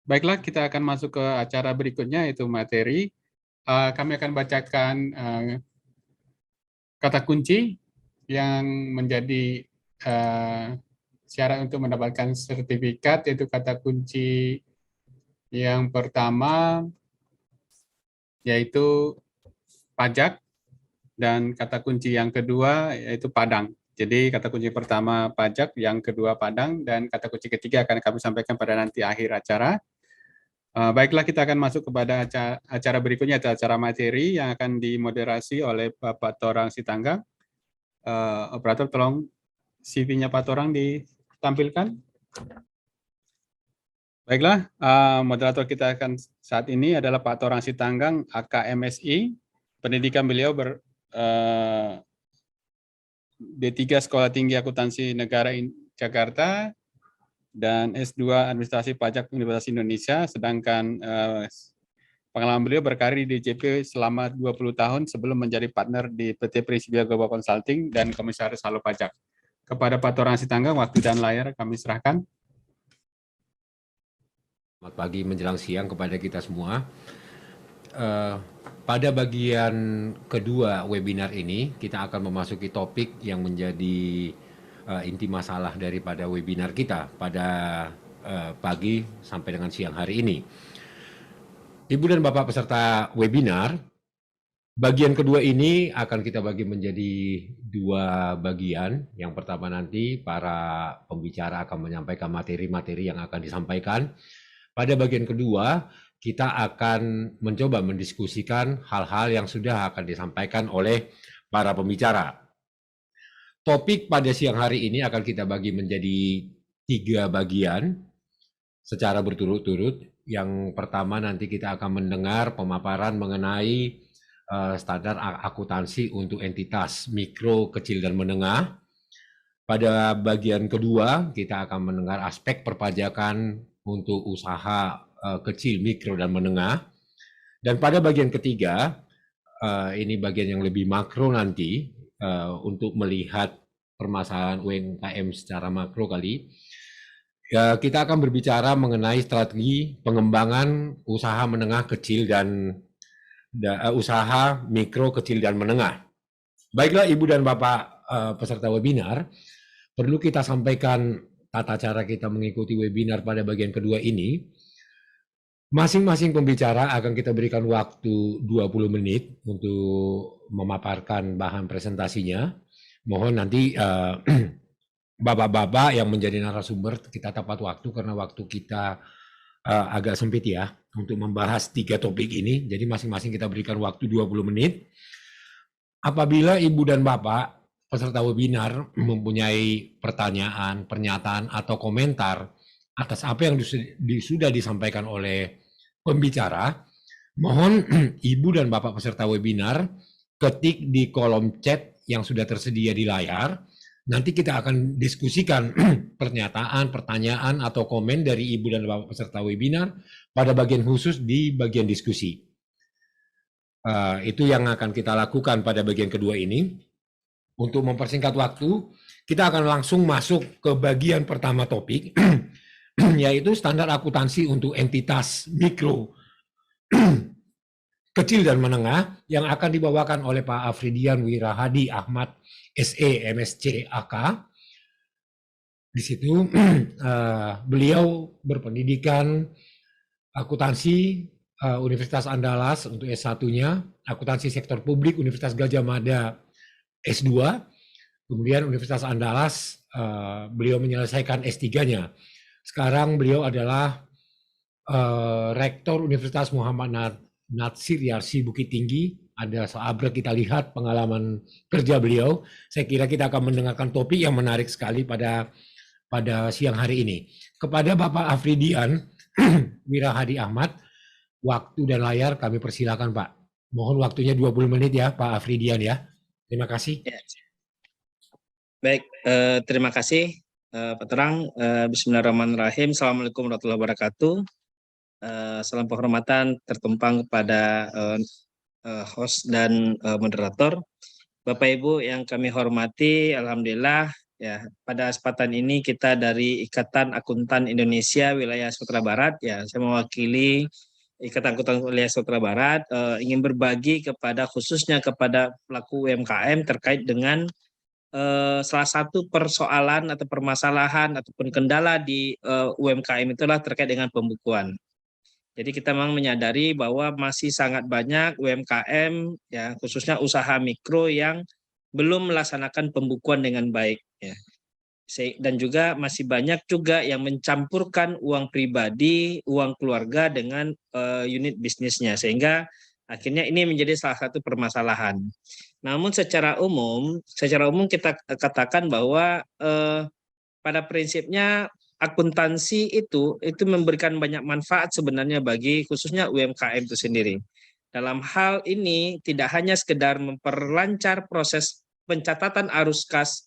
Baiklah, kita akan masuk ke acara berikutnya, yaitu materi. Kami akan bacakan kata kunci yang menjadi syarat untuk mendapatkan sertifikat, yaitu kata kunci yang pertama, yaitu pajak, dan kata kunci yang kedua, yaitu Padang. Jadi kata kunci pertama pajak, yang kedua Padang, dan kata kunci ketiga akan kami sampaikan pada nanti akhir acara. Baiklah, kita akan masuk kepada acara berikutnya, acara materi yang akan dimoderasi oleh Bapak Torang Sitanggang. Operator, tolong CV-nya Pak Torang ditampilkan. Baiklah, moderator kita akan saat ini adalah Pak Torang Sitanggang, AKMSI. Pendidikan beliau D3 Sekolah Tinggi Akuntansi Negara Jakarta, dan S2 Administrasi Pajak Universitas Indonesia, sedangkan pengalaman beliau berkarir di DJP selama 20 tahun sebelum menjadi partner di PT Principia Global Consulting dan Komisaris Halo Pajak. Kepada Pak Torang Sitanggang, waktu dan layar kami serahkan. Selamat pagi menjelang siang kepada kita semua. Pada bagian kedua webinar ini, kita akan memasuki topik yang menjadi inti masalah daripada webinar kita pada pagi sampai dengan siang hari ini. Ibu dan Bapak peserta webinar, bagian kedua ini akan kita bagi menjadi dua bagian. Yang pertama nanti para pembicara akan menyampaikan materi-materi yang akan disampaikan. Pada bagian kedua, kita akan mencoba mendiskusikan hal-hal yang sudah akan disampaikan oleh para pembicara. Topik pada siang hari ini akan kita bagi menjadi 3 bagian secara berturut-turut. Yang pertama nanti kita akan mendengar pemaparan mengenai standar akuntansi untuk entitas mikro, kecil, dan menengah. Pada bagian kedua, kita akan mendengar aspek perpajakan untuk usaha kecil, mikro, dan menengah. Dan pada bagian ketiga, ini bagian yang lebih makro nanti, untuk melihat permasalahan UMKM secara makro kali. Kita akan berbicara mengenai strategi pengembangan usaha menengah kecil dan usaha mikro, kecil, dan menengah. Baiklah Ibu dan Bapak peserta webinar, perlu kita sampaikan tata cara kita mengikuti webinar pada bagian kedua ini. Masing-masing pembicara akan kita berikan waktu 20 menit untuk memaparkan bahan presentasinya. Mohon nanti bapak-bapak yang menjadi narasumber kita tepat waktu, karena waktu kita agak sempit ya untuk membahas 3 topik ini. Jadi masing-masing kita berikan waktu 20 menit. Apabila Ibu dan Bapak peserta webinar mempunyai pertanyaan, pernyataan, atau komentar atas apa yang sudah disampaikan oleh pembicara, mohon Ibu dan Bapak peserta webinar ketik di kolom chat yang sudah tersedia di layar. Nanti kita akan diskusikan pernyataan, pertanyaan, atau komen dari Ibu dan Bapak peserta webinar pada bagian khusus di bagian diskusi. Itu yang akan kita lakukan pada bagian kedua ini. Untuk mempersingkat waktu, kita akan langsung masuk ke bagian pertama topik, yaitu standar akuntansi untuk entitas mikro, kecil, dan menengah, yang akan dibawakan oleh Pak Afridian Wirahadi Ahmad, SE, MSc, AK. Di situ beliau berpendidikan akuntansi Universitas Andalas untuk S1-nya, akuntansi sektor publik Universitas Gadjah Mada S2, kemudian Universitas Andalas beliau menyelesaikan S3-nya. Sekarang beliau adalah Rektor Universitas Muhammad Natsir Yarsi Bukit Tinggi. Ada seabrek kita lihat pengalaman kerja beliau. Saya kira kita akan mendengarkan topik yang menarik sekali pada siang hari ini. Kepada Bapak Afridian Wirahadi Ahmad, waktu dan layar kami persilakan Pak. Mohon waktunya 20 menit ya Pak Afridian ya. Terima kasih. Ya. Baik, terima kasih Pak Terang. Bismillahirrahmanirrahim. Assalamualaikum warahmatullahi wabarakatuh. Salam penghormatan tertumpang kepada host dan moderator. Bapak Ibu yang kami hormati, alhamdulillah ya. Pada kesempatan ini kita dari Ikatan Akuntan Indonesia Wilayah Sumatera Barat, ya, saya mewakili Ikatan Akuntan Wilayah Sumatera Barat ingin berbagi khususnya kepada pelaku UMKM terkait dengan salah satu persoalan atau permasalahan ataupun kendala di UMKM itulah terkait dengan pembukuan. Jadi kita memang menyadari bahwa masih sangat banyak UMKM, ya, khususnya usaha mikro yang belum melaksanakan pembukuan dengan baik, ya. Dan juga masih banyak juga yang mencampurkan uang pribadi, uang keluarga dengan unit bisnisnya, sehingga akhirnya ini menjadi salah satu permasalahan. Namun secara umum kita katakan bahwa pada prinsipnya akuntansi itu memberikan banyak manfaat sebenarnya bagi khususnya UMKM itu sendiri. Dalam hal ini tidak hanya sekedar memperlancar proses pencatatan arus kas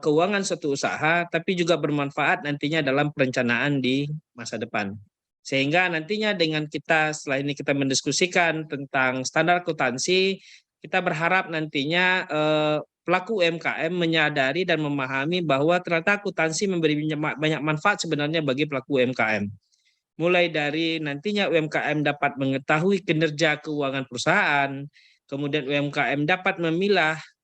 keuangan suatu usaha, tapi juga bermanfaat nantinya dalam perencanaan di masa depan. Sehingga nantinya dengan setelah ini kita mendiskusikan tentang standar akuntansi, kita berharap nantinya pelaku UMKM menyadari dan memahami bahwa ternyata akuntansi memberi banyak manfaat sebenarnya bagi pelaku UMKM. Mulai dari nantinya UMKM dapat mengetahui kinerja keuangan perusahaan, kemudian UMKM dapat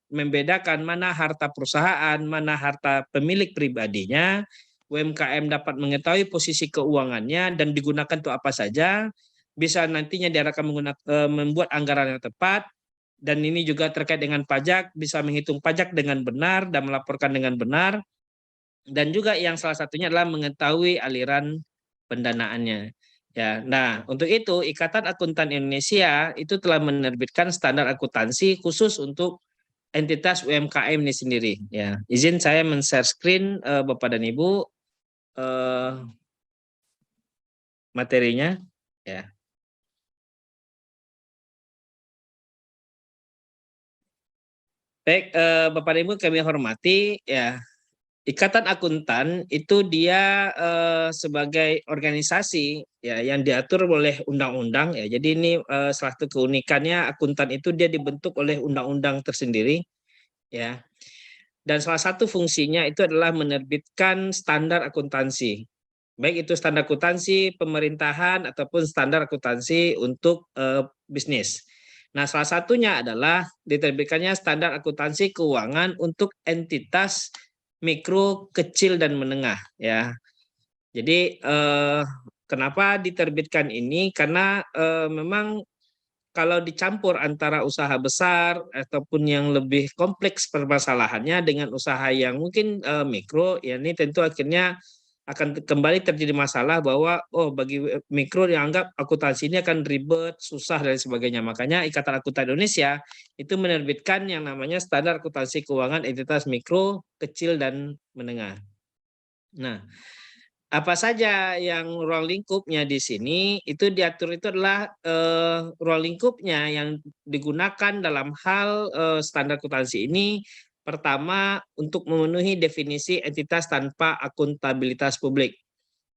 membedakan mana harta perusahaan, mana harta pemilik pribadinya, UMKM dapat mengetahui posisi keuangannya dan digunakan untuk apa saja, bisa nantinya diarahkan membuat anggaran yang tepat, dan ini juga terkait dengan pajak, bisa menghitung pajak dengan benar dan melaporkan dengan benar, dan juga yang salah satunya adalah mengetahui aliran pendanaannya. Ya, nah untuk itu Ikatan Akuntan Indonesia itu telah menerbitkan standar akuntansi khusus untuk entitas UMKM ini sendiri. Ya, izin saya men-share screen Bapak dan Ibu materinya. Ya. Baik, Bapak dan Ibu kami hormati, ya. Ikatan Akuntan itu dia sebagai organisasi, ya, yang diatur oleh undang-undang, ya. Jadi ini salah satu keunikannya akuntan itu dia dibentuk oleh undang-undang tersendiri, ya. Dan salah satu fungsinya itu adalah menerbitkan standar akuntansi. Baik itu standar akuntansi pemerintahan ataupun standar akuntansi untuk bisnis. Nah, salah satunya adalah diterbitkannya standar akuntansi keuangan untuk entitas mikro, kecil dan menengah, ya. Jadi kenapa diterbitkan ini? Karena memang kalau dicampur antara usaha besar ataupun yang lebih kompleks permasalahannya dengan usaha yang mungkin mikro, ya ini tentu akhirnya akan kembali terjadi masalah bahwa bagi mikro dianggap akuntansi ini akan ribet, susah dan sebagainya. Makanya Ikatan Akuntan Indonesia itu menerbitkan yang namanya standar akuntansi keuangan entitas mikro, kecil dan menengah. Nah, apa saja yang ruang lingkupnya di sini itu diatur itu adalah ruang lingkupnya yang digunakan dalam hal standar akuntansi ini. Pertama, untuk memenuhi definisi entitas tanpa akuntabilitas publik.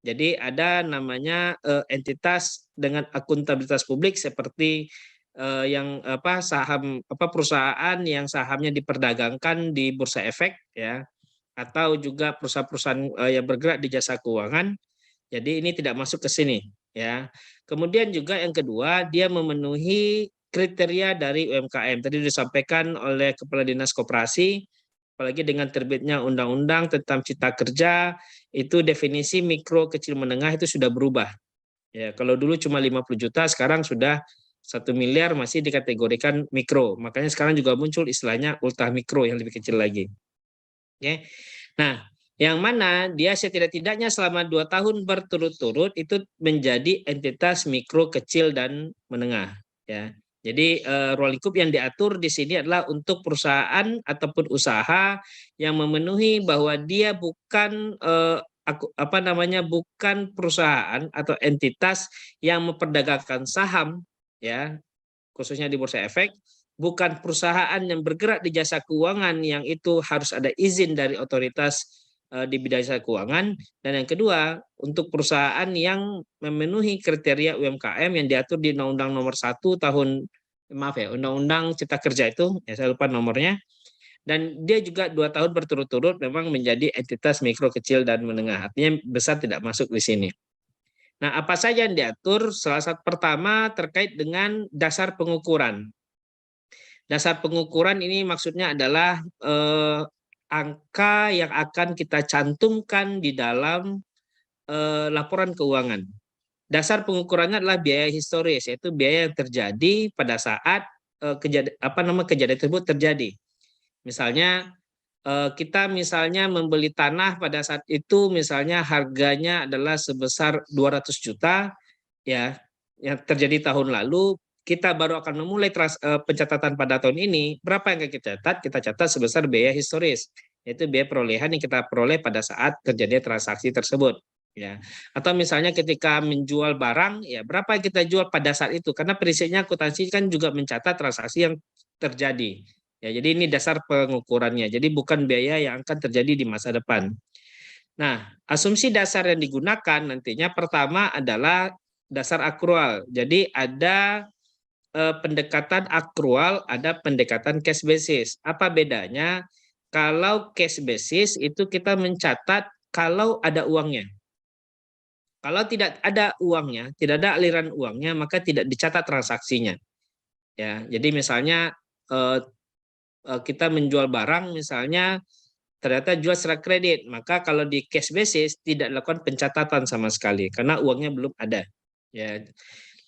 Jadi ada namanya entitas dengan akuntabilitas publik seperti yang saham perusahaan yang sahamnya diperdagangkan di Bursa Efek, ya, atau juga perusahaan-perusahaan yang bergerak di jasa keuangan. Jadi ini tidak masuk ke sini, ya. Kemudian juga yang kedua, dia memenuhi kriteria dari UMKM. Tadi disampaikan oleh Kepala Dinas Koperasi, apalagi dengan terbitnya Undang-Undang tentang Cipta Kerja, itu definisi mikro, kecil, menengah itu sudah berubah. Ya, kalau dulu cuma 50 juta, sekarang sudah 1 miliar masih dikategorikan mikro. Makanya sekarang juga muncul istilahnya ultra mikro yang lebih kecil lagi. Oke. Nah, yang mana dia setidak-tidaknya selama 2 tahun berturut-turut itu menjadi entitas mikro, kecil dan menengah, ya. Jadi ruang lingkup yang diatur di sini adalah untuk perusahaan ataupun usaha yang memenuhi bahwa dia bukan bukan perusahaan atau entitas yang memperdagangkan saham, ya, khususnya di Bursa Efek, bukan perusahaan yang bergerak di jasa keuangan yang itu harus ada izin dari otoritas di bidang jasa keuangan, dan yang kedua untuk perusahaan yang memenuhi kriteria UMKM yang diatur di Undang-Undang Nomor 1 tahun Undang-Undang Cipta Kerja itu, ya saya lupa nomornya. Dan dia juga 2 tahun berturut-turut memang menjadi entitas mikro, kecil, dan menengah. Artinya besar tidak masuk di sini. Nah, apa saja yang diatur? Salah satu pertama terkait dengan dasar pengukuran. Dasar pengukuran ini maksudnya adalah angka yang akan kita cantumkan di dalam laporan keuangan. Dasar pengukurannya adalah biaya historis, yaitu biaya yang terjadi pada saat kejadian tersebut terjadi. Misalnya kita misalnya membeli tanah pada saat itu misalnya harganya adalah sebesar 200 juta ya, yang terjadi tahun lalu, kita baru akan memulai pencatatan pada tahun ini. Berapa yang kita catat? Kita catat sebesar biaya historis, yaitu biaya perolehan yang kita peroleh pada saat terjadi transaksi tersebut. Ya, atau misalnya ketika menjual barang, ya berapa yang kita jual pada saat itu? Karena prinsipnya akuntansi kan juga mencatat transaksi yang terjadi. Ya, jadi ini dasar pengukurannya. Jadi bukan biaya yang akan terjadi di masa depan. Nah, asumsi dasar yang digunakan nantinya pertama adalah dasar akrual. Jadi ada pendekatan akrual, ada pendekatan cash basis. Apa bedanya? Kalau cash basis itu kita mencatat kalau ada uangnya. Kalau tidak ada uangnya, tidak ada aliran uangnya, maka tidak dicatat transaksinya. Ya, jadi misalnya kita menjual barang, misalnya ternyata jual secara kredit, maka kalau di cash basis tidak dilakukan pencatatan sama sekali karena uangnya belum ada. Ya.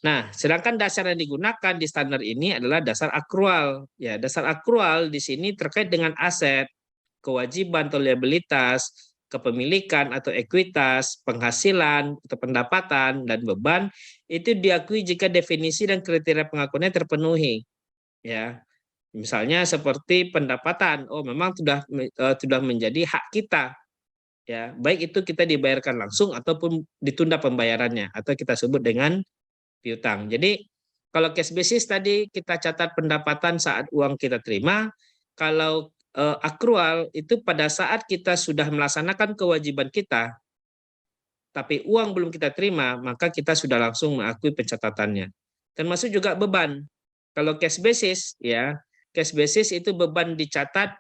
Nah, sedangkan dasar yang digunakan di standar ini adalah dasar akrual. Ya, dasar akrual di sini terkait dengan aset, kewajiban atau liabilitas, kepemilikan atau ekuitas, penghasilan atau pendapatan dan beban itu diakui jika definisi dan kriteria pengakuannya terpenuhi. Ya. Misalnya seperti pendapatan, oh memang sudah menjadi hak kita. Ya, baik itu kita dibayarkan langsung ataupun ditunda pembayarannya atau kita sebut dengan piutang. Jadi kalau cash basis tadi kita catat pendapatan saat uang kita terima, kalau akrual itu pada saat kita sudah melaksanakan kewajiban kita, tapi uang belum kita terima, maka kita sudah langsung mengakui pencatatannya. Termasuk juga beban. Kalau cash basis, ya cash basis itu beban dicatat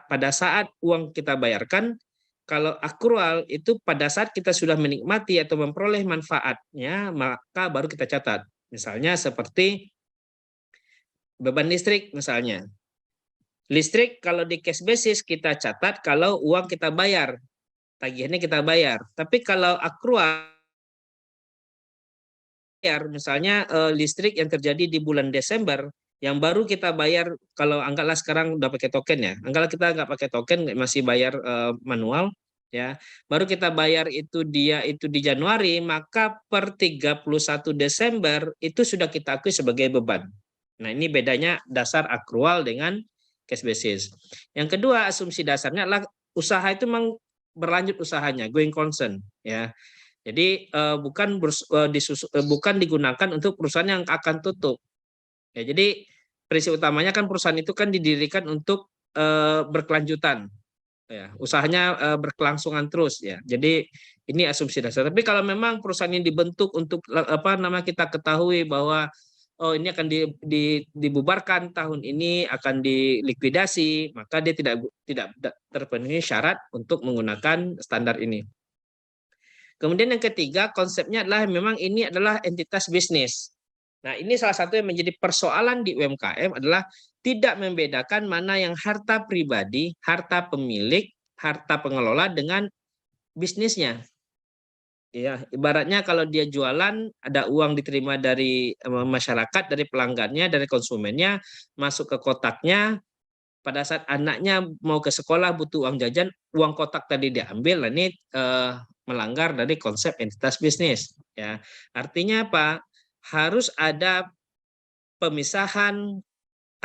pada saat uang kita bayarkan. Kalau akrual itu pada saat kita sudah menikmati atau memperoleh manfaatnya, maka baru kita catat. Misalnya seperti beban listrik misalnya. Listrik kalau di cash basis kita catat kalau uang kita bayar, tagihannya kita bayar. Tapi kalau akrual, misalnya listrik yang terjadi di bulan Desember, yang baru kita bayar, kalau anggaplah sekarang udah pakai token ya, anggaplah kita nggak pakai token, masih bayar manual, ya baru kita bayar itu di Januari, maka per 31 Desember itu sudah kita akui sebagai beban. Nah, ini bedanya dasar akrual dengan cash basis. Yang kedua, asumsi dasarnya adalah usaha itu memang berlanjut usahanya, going concern, ya. Jadi bukan digunakan untuk perusahaan yang akan tutup. Ya, jadi prinsip utamanya kan perusahaan itu kan didirikan untuk berkelanjutan. Ya, usahanya berkelangsungan terus ya. Jadi ini asumsi dasar. Tapi kalau memang perusahaan ini dibentuk untuk kita ketahui bahwa oh ini akan dibubarkan tahun ini, akan dilikuidasi, maka dia tidak terpenuhi syarat untuk menggunakan standar ini. Kemudian yang ketiga, konsepnya adalah memang ini adalah entitas bisnis. Nah, ini salah satu yang menjadi persoalan di UMKM adalah tidak membedakan mana yang harta pribadi, harta pemilik, harta pengelola dengan bisnisnya. Ya, ibaratnya kalau dia jualan, ada uang diterima dari masyarakat, dari pelanggannya, dari konsumennya, masuk ke kotaknya. Pada saat anaknya mau ke sekolah butuh uang jajan, uang kotak tadi diambil. Nah, ini melanggar dari konsep entitas bisnis. Ya, artinya apa? Harus ada pemisahan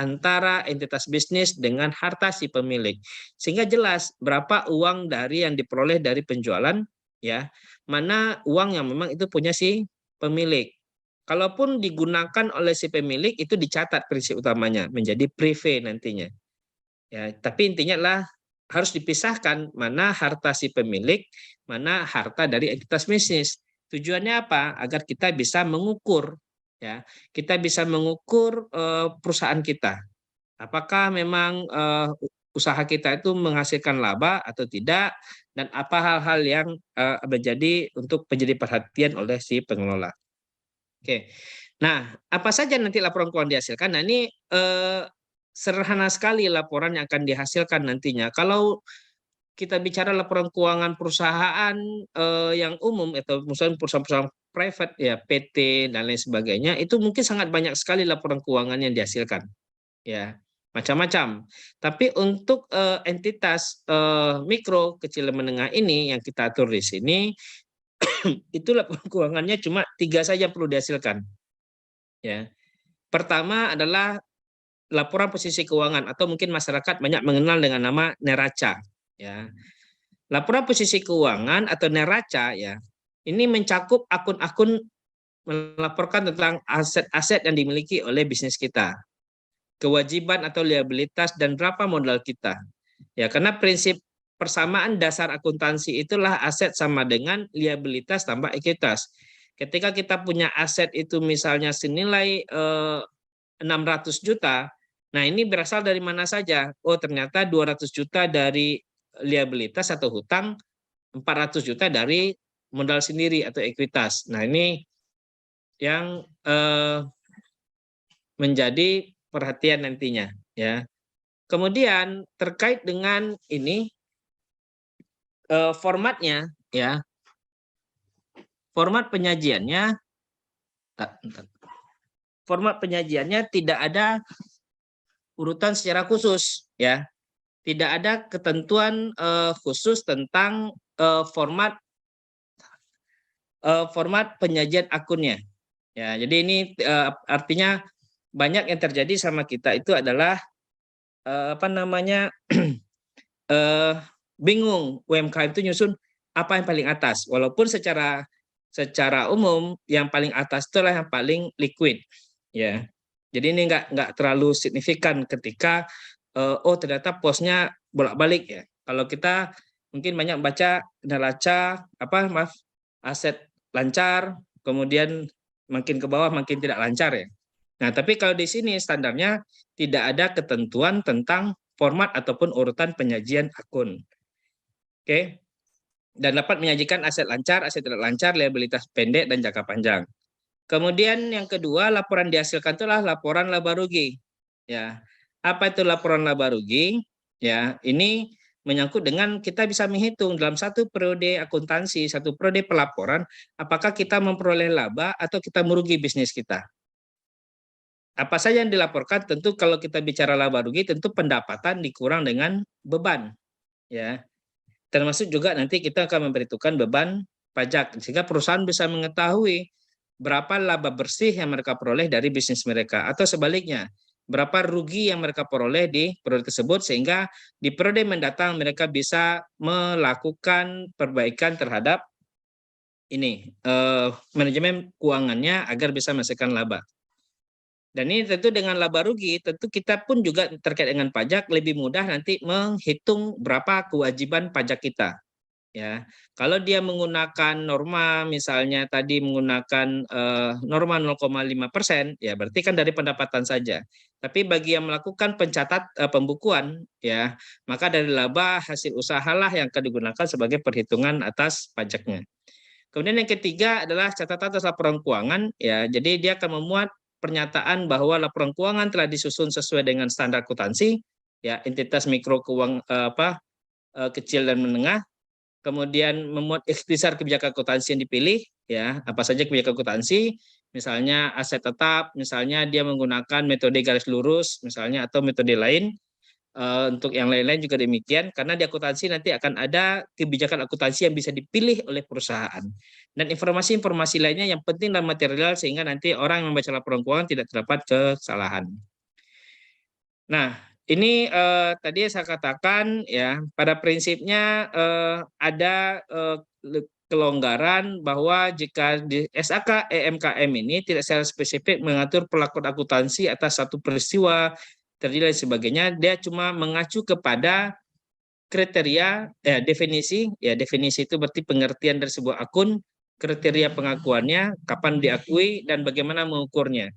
antara entitas bisnis dengan harta si pemilik, sehingga jelas berapa uang dari yang diperoleh dari penjualan, ya, mana uang yang memang itu punya si pemilik. Kalaupun digunakan oleh si pemilik itu dicatat prinsip utamanya menjadi privé nantinya. Ya, tapi intinya adalah harus dipisahkan mana harta si pemilik, mana harta dari entitas bisnis. Tujuannya apa? Agar kita bisa mengukur, ya, kita bisa mengukur perusahaan kita. Apakah memang usaha kita itu menghasilkan laba atau tidak, dan apa hal-hal yang menjadi perhatian oleh si pengelola. Oke, nah apa saja nanti laporan keuangan dihasilkan? Nah ini sederhana sekali laporan yang akan dihasilkan nantinya. Kalau kita bicara laporan keuangan perusahaan yang umum atau misalnya perusahaan-perusahaan private ya PT dan lain sebagainya, itu mungkin sangat banyak sekali laporan keuangan yang dihasilkan, ya macam-macam. Tapi untuk entitas mikro, kecil dan menengah ini yang kita atur di sini, itu laporan keuangannya cuma 3 saja perlu dihasilkan. Ya, pertama adalah laporan posisi keuangan atau mungkin masyarakat banyak mengenal dengan nama neraca. Ya, laporan posisi keuangan atau neraca ya ini mencakup akun-akun melaporkan tentang aset-aset yang dimiliki oleh bisnis kita, kewajiban atau liabilitas, dan berapa modal kita. Ya, karena prinsip persamaan dasar akuntansi itulah aset sama dengan liabilitas tambah ekuitas. Ketika kita punya aset itu misalnya senilai 600 juta, nah ini berasal dari mana saja? Oh ternyata 200 juta dari liabilitas atau hutang, 400 juta dari modal sendiri atau ekuitas. Nah ini yang menjadi perhatian nantinya, ya. Kemudian terkait dengan ini formatnya, ya, format penyajiannya, tidak ada urutan secara khusus, ya, tidak ada ketentuan khusus tentang format penyajian akunnya, ya. Jadi ini artinya banyak yang terjadi sama kita itu adalah bingung UMKM itu nyusun apa yang paling atas, walaupun secara umum yang paling atas itulah yang paling liquid, ya. Jadi ini nggak terlalu signifikan ketika oh ternyata posnya bolak-balik, ya. Kalau kita mungkin banyak baca neraca aset lancar, kemudian makin ke bawah makin tidak lancar, ya. Nah, tapi kalau di sini standarnya tidak ada ketentuan tentang format ataupun urutan penyajian akun. Oke. Dan dapat menyajikan aset lancar, aset tidak lancar, liabilitas pendek dan jangka panjang. Kemudian yang kedua, laporan dihasilkan itulah laporan laba rugi. Ya. Apa itu laporan laba rugi? Ya, ini menyangkut dengan kita bisa menghitung dalam satu periode akuntansi, satu periode pelaporan, apakah kita memperoleh laba atau kita merugi bisnis kita. Apa saja yang dilaporkan? Tentu kalau kita bicara laba rugi, tentu pendapatan dikurang dengan beban, ya. Termasuk juga nanti kita akan memperhitungkan beban pajak, sehingga perusahaan bisa mengetahui berapa laba bersih yang mereka peroleh dari bisnis mereka, atau sebaliknya, berapa rugi yang mereka peroleh di periode tersebut, sehingga di periode mendatang mereka bisa melakukan perbaikan terhadap ini manajemen keuangannya agar bisa menghasilkan laba. Dan ini tentu dengan laba rugi, tentu kita pun juga terkait dengan pajak lebih mudah nanti menghitung berapa kewajiban pajak kita. Ya, kalau dia menggunakan norma, misalnya tadi menggunakan norma 0,5%, ya berarti kan dari pendapatan saja. Tapi bagi yang melakukan pembukuan, ya maka dari laba hasil usahalah yang akan digunakan sebagai perhitungan atas pajaknya. Kemudian yang ketiga adalah catatan atas laporan keuangan, ya. Jadi dia akan memuat pernyataan bahwa laporan keuangan telah disusun sesuai dengan standar akuntansi, ya, entitas mikro kecil dan menengah. Kemudian memuat ikhtisar kebijakan akuntansi yang dipilih, ya, apa saja kebijakan akuntansi, misalnya aset tetap, misalnya dia menggunakan metode garis lurus, misalnya, atau metode lain. Untuk yang lain-lain juga demikian, karena di akuntansi nanti akan ada kebijakan akuntansi yang bisa dipilih oleh perusahaan. Dan informasi-informasi lainnya yang penting dan material, sehingga nanti orang yang membaca laporan keuangan tidak terdapat kesalahan. Nah, ini tadi saya katakan, ya, pada prinsipnya ada kelonggaran bahwa jika di SAK EMKM ini tidak secara spesifik mengatur perlakuan akuntansi atas satu peristiwa terjadi dan sebagainya, dia cuma mengacu kepada kriteria definisi, ya, definisi itu berarti pengertian dari sebuah akun, kriteria pengakuannya, kapan diakui, dan bagaimana mengukurnya,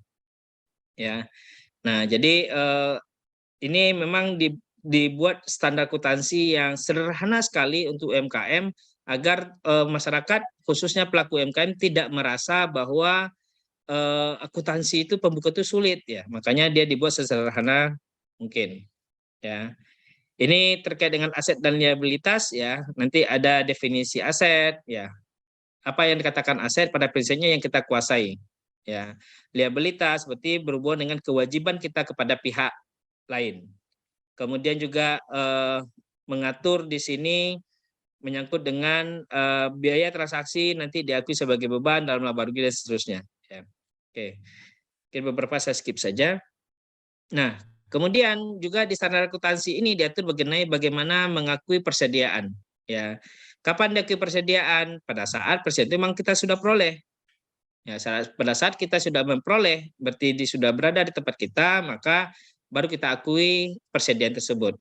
ya. Nah, jadi ini memang dibuat standar akuntansi yang sederhana sekali untuk UMKM agar masyarakat khususnya pelaku UMKM tidak merasa bahwa akuntansi itu pembuka itu sulit ya. Makanya dia dibuat sesederhana mungkin ya. Ini terkait dengan aset dan liabilitas ya. Nanti ada definisi aset ya. Apa yang dikatakan aset pada prinsipnya yang kita kuasai ya. Liabilitas berarti berhubungan dengan kewajiban kita kepada pihak lain. Kemudian juga mengatur di sini menyangkut dengan biaya transaksi nanti diakui sebagai beban dalam laba rugi dan seterusnya. Ya. Oke, mungkin beberapa saya skip saja. Nah, kemudian juga di standar akuntansi ini diatur mengenai bagaimana mengakui persediaan. Ya, kapan diakui persediaan? Pada saat persediaan itu memang kita sudah peroleh. Ya, pada saat kita sudah memperoleh, berarti sudah berada di tempat kita, maka baru kita akui persediaan tersebut.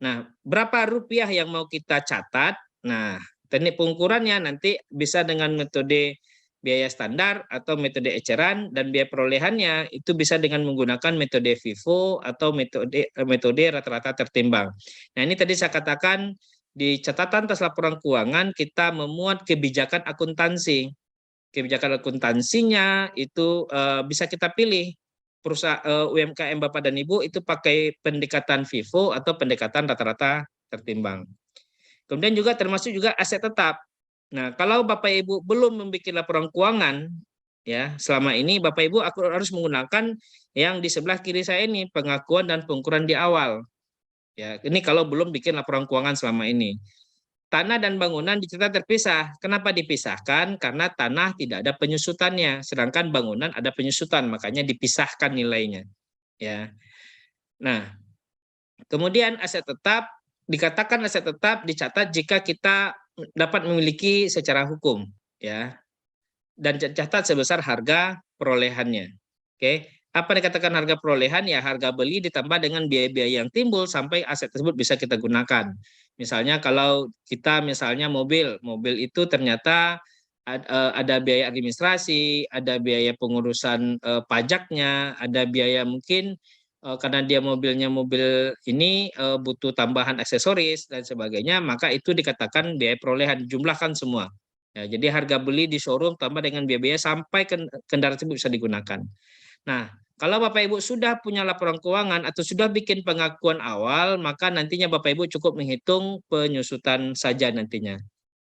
Nah, berapa rupiah yang mau kita catat? Nah, teknik pengukurannya nanti bisa dengan metode biaya standar atau metode eceran, dan biaya perolehannya itu bisa dengan menggunakan metode FIFO atau metode rata-rata tertimbang. Nah, ini tadi saya katakan di catatan atas laporan keuangan kita memuat kebijakan akuntansi. Kebijakan akuntansinya itu bisa kita pilih. Perusahaan UMKM Bapak dan Ibu itu pakai pendekatan FIFO atau pendekatan rata-rata tertimbang. Kemudian juga termasuk juga aset tetap. Nah, kalau Bapak Ibu belum membuat laporan keuangan, ya selama ini Bapak Ibu harus menggunakan yang di sebelah kiri saya ini, pengakuan dan pengukuran di awal. Ya, ini kalau belum bikin laporan keuangan selama ini. Tanah dan bangunan dicatat terpisah. Kenapa dipisahkan? Karena tanah tidak ada penyusutannya, sedangkan bangunan ada penyusutan, makanya dipisahkan nilainya. Ya. Nah, kemudian aset tetap dikatakan aset tetap dicatat jika kita dapat memiliki secara hukum, ya. Dan catat sebesar harga perolehannya. Oke. Apa dikatakan harga perolehan? Ya harga beli ditambah dengan biaya-biaya yang timbul sampai aset tersebut bisa kita gunakan. Misalnya kalau kita misalnya mobil itu ternyata ada biaya administrasi, ada biaya pengurusan pajaknya, ada biaya mungkin karena dia mobilnya mobil ini butuh tambahan aksesoris dan sebagainya, maka itu dikatakan biaya perolehan, jumlahkan semua. Ya, jadi harga beli di showroom tambah dengan biaya-biaya sampai kendaraan tersebut bisa digunakan. Nah, kalau Bapak Ibu sudah punya laporan keuangan atau sudah bikin pengakuan awal, maka nantinya Bapak Ibu cukup menghitung penyusutan saja nantinya.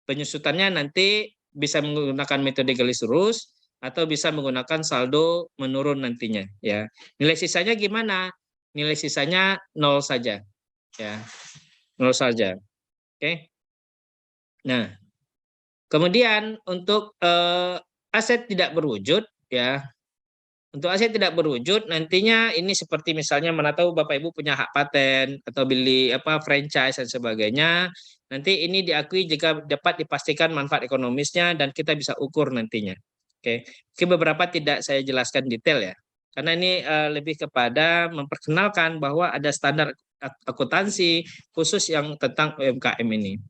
Penyusutannya nanti bisa menggunakan metode garis lurus atau bisa menggunakan saldo menurun nantinya. Ya, nilai sisanya gimana? Nilai sisanya 0 saja. Ya, 0 saja. Oke. Nah, kemudian untuk aset tidak berwujud, ya. Untuk aset tidak berwujud nantinya ini seperti misalnya mana tahu Bapak Ibu punya hak paten atau beli franchise dan sebagainya. Nanti ini diakui jika dapat dipastikan manfaat ekonomisnya dan kita bisa ukur nantinya. Oke. Mungkin beberapa tidak saya jelaskan detail ya. Karena ini lebih kepada memperkenalkan bahwa ada standar akuntansi khusus yang tentang UMKM ini.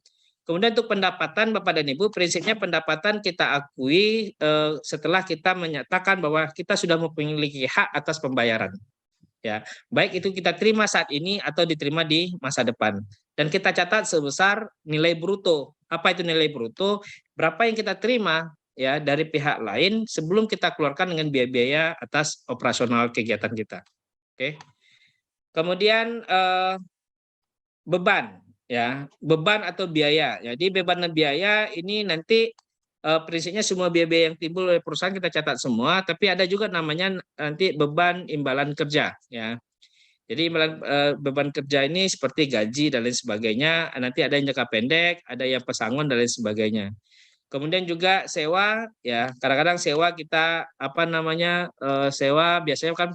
Kemudian untuk pendapatan Bapak dan Ibu, prinsipnya pendapatan kita akui setelah kita menyatakan bahwa kita sudah memiliki hak atas pembayaran. Ya, baik itu kita terima saat ini atau diterima di masa depan. Dan kita catat sebesar nilai bruto. Apa itu nilai bruto? Berapa yang kita terima ya dari pihak lain sebelum kita keluarkan dengan biaya-biaya atas operasional kegiatan kita. Oke. Kemudian beban. Ya, beban atau biaya. Jadi beban dan biaya ini nanti prinsipnya semua biaya-biaya yang timbul oleh perusahaan kita catat semua, tapi ada juga namanya nanti beban imbalan kerja, ya. Jadi beban kerja ini seperti gaji dan lain sebagainya, nanti ada yang jangka pendek, ada yang pesangon dan lain sebagainya. Kemudian juga sewa, ya kadang-kadang sewa kita sewa biasanya kan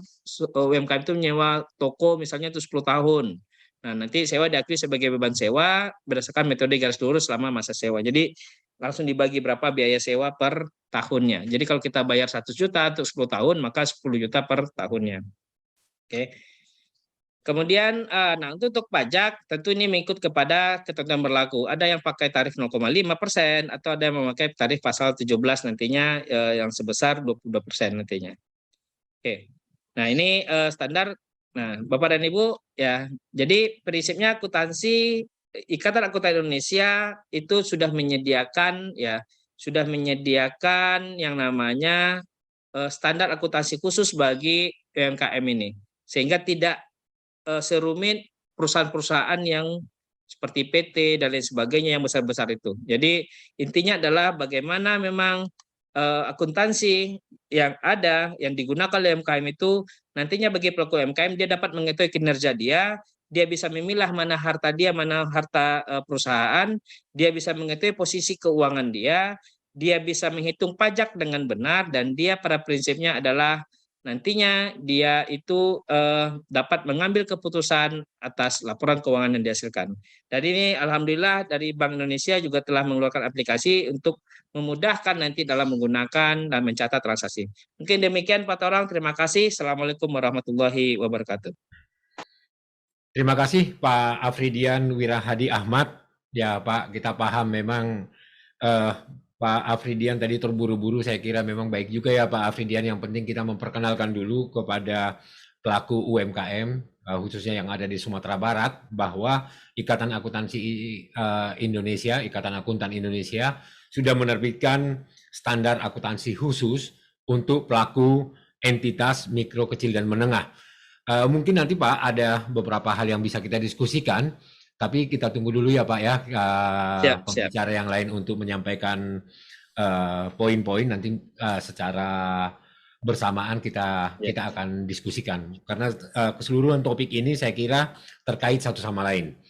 UMKM itu menyewa toko misalnya itu 10 tahun. Nah, nanti sewa diakui sebagai beban sewa berdasarkan metode garis lurus selama masa sewa. Jadi langsung dibagi berapa biaya sewa per tahunnya. Jadi kalau kita bayar 100 juta untuk 10 tahun, maka 10 juta per tahunnya. Oke. Kemudian, nah untuk pajak tentu ini mengikut kepada ketentuan berlaku. Ada yang pakai tarif 0,5% atau ada yang memakai tarif pasal 17 nantinya yang sebesar 22% nantinya. Oke. Nah ini standar Nah, Bapak dan Ibu, ya, jadi prinsipnya akuntansi, Ikatan Akuntan Indonesia itu sudah menyediakan yang namanya standar akuntansi khusus bagi UMKM ini, sehingga tidak serumit perusahaan-perusahaan yang seperti PT dan lain sebagainya yang besar-besar itu. Jadi intinya adalah bagaimana memang akuntansi yang ada yang digunakan oleh UMKM itu nantinya bagi pelaku UMKM dia dapat mengetahui kinerja dia bisa memilah mana harta dia, mana harta perusahaan, dia bisa mengetahui posisi keuangan dia bisa menghitung pajak dengan benar, dan dia pada prinsipnya adalah nantinya dia itu dapat mengambil keputusan atas laporan keuangan yang dihasilkan. Dan ini alhamdulillah dari Bank Indonesia juga telah mengeluarkan aplikasi untuk memudahkan nanti dalam menggunakan dan mencatat transaksi. Mungkin demikian Pak Torang, terima kasih. Assalamualaikum warahmatullahi wabarakatuh. Terima kasih Pak Afridian Wirahadi Ahmad. Ya Pak, kita paham memang Pak Afridian tadi terburu-buru, saya kira memang baik juga ya Pak Afridian. Yang penting kita memperkenalkan dulu kepada pelaku UMKM, khususnya yang ada di Sumatera Barat, bahwa Ikatan Akuntansi Indonesia, Ikatan Akuntan Indonesia, sudah menerbitkan standar akuntansi khusus untuk pelaku entitas mikro, kecil, dan menengah. Mungkin nanti Pak ada beberapa hal yang bisa kita diskusikan, tapi kita tunggu dulu ya Pak ya, pembicara yang lain untuk menyampaikan poin-poin, nanti secara bersamaan kita akan diskusikan, karena keseluruhan topik ini saya kira terkait satu sama lain.